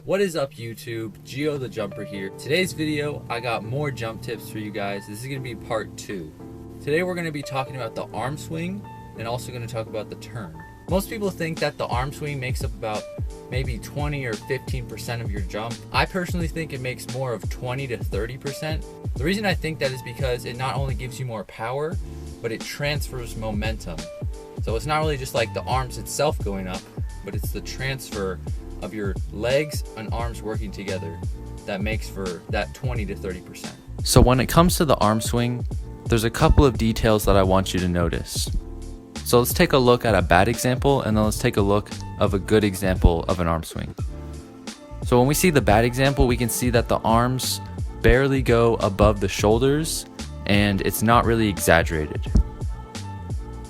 What is up YouTube? Gio the Jumper here. Today's video, I got more jump tips for you guys. This is going to be part 2. Today we're going to be talking about the arm swing and also going to talk about the turn. Most people think that the arm swing makes up about maybe 20 or 15% of your jump. I personally think it makes more of 20 to 30%. The reason I think that is because it not only gives you more power, but it transfers momentum. So it's not really just like the arms itself going up, but it's the transfer of your legs and arms working together that makes for that 20 to 30%. So when it comes to the arm swing, there's a couple of details that I want you to notice. So let's take a look at a bad example and then let's take a look of a good example of an arm swing. So when we see the bad example, we can see that the arms barely go above the shoulders and it's not really exaggerated.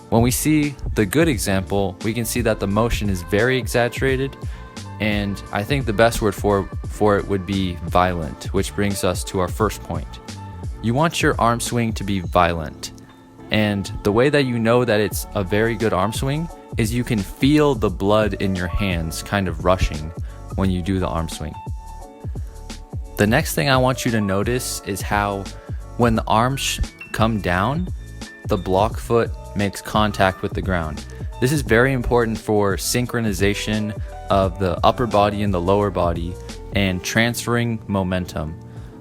When we see the good example, we can see that the motion is very exaggerated, and I think the best word for it would be violent, which brings us to our first point. You want your arm swing to be violent, and the way that you know that it's a very good arm swing is you can feel the blood in your hands kind of rushing when you do the arm swing. The next thing I want you to notice is how when the arms come down, the block foot makes contact with the ground. This is very important for synchronization of the upper body and the lower body and transferring momentum.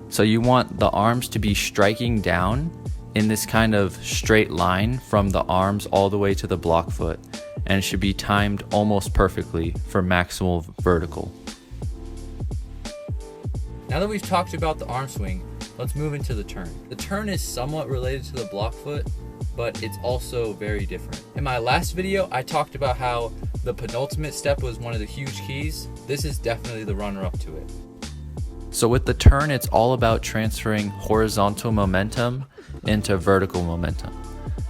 So you want the arms to be striking down in this kind of straight line from the arms all the way to the block foot, and it should be timed almost perfectly for maximal vertical. Now that we've talked about the arm swing, let's move into the turn. The turn is somewhat related to the block foot, but it's also very different. In my last video, I talked about how the penultimate step was one of the huge keys. This is definitely the runner-up to it. So with the turn, it's all about transferring horizontal momentum into vertical momentum.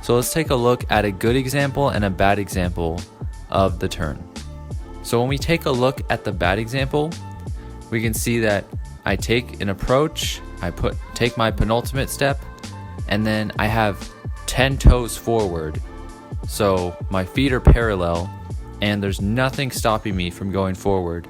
So let's take a look at a good example and a bad example of the turn. So when we take a look at the bad example, we can see that I take an approach, take my penultimate step, and then I have 10 toes forward. So my feet are parallel and there's nothing stopping me from going forward.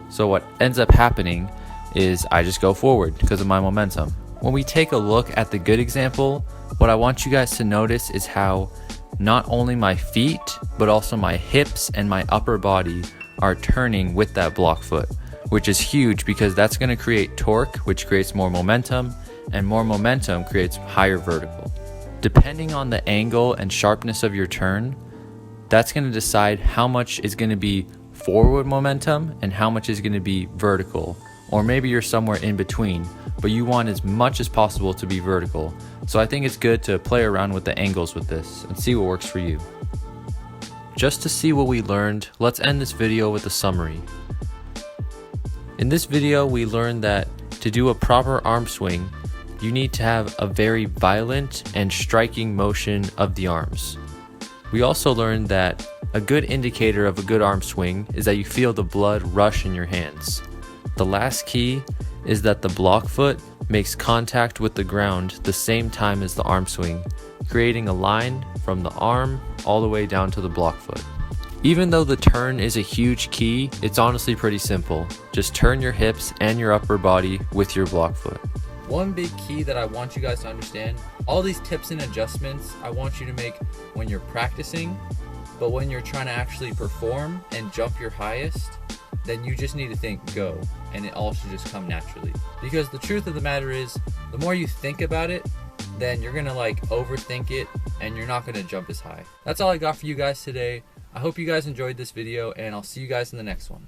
So what ends up happening is I just go forward because of my momentum. When we take a look at the good example, what I want you guys to notice is how not only my feet, but also my hips and my upper body are turning with that block foot, which is huge because that's going to create torque, which creates more momentum, and more momentum creates higher vertical. Depending on the angle and sharpness of your turn, that's going to decide how much is going to be forward momentum and how much is going to be vertical. Or maybe you're somewhere in between, but you want as much as possible to be vertical. So I think it's good to play around with the angles with this and see what works for you. Just to see what we learned, let's end this video with a summary. In this video, we learned that to do a proper arm swing, you need to have a very violent and striking motion of the arms. We also learned that a good indicator of a good arm swing is that you feel the blood rush in your hands. The last key is that the block foot makes contact with the ground the same time as the arm swing, creating a line from the arm all the way down to the block foot. Even though the turn is a huge key, it's honestly pretty simple. Just turn your hips and your upper body with your block foot. One big key that I want you guys to understand, all these tips and adjustments I want you to make when you're practicing, but when you're trying to actually perform and jump your highest, then you just need to think go, and it all should just come naturally. Because the truth of the matter is, the more you think about it, then you're gonna overthink it and you're not gonna jump as high. That's all I got for you guys today. I hope you guys enjoyed this video and I'll see you guys in the next one.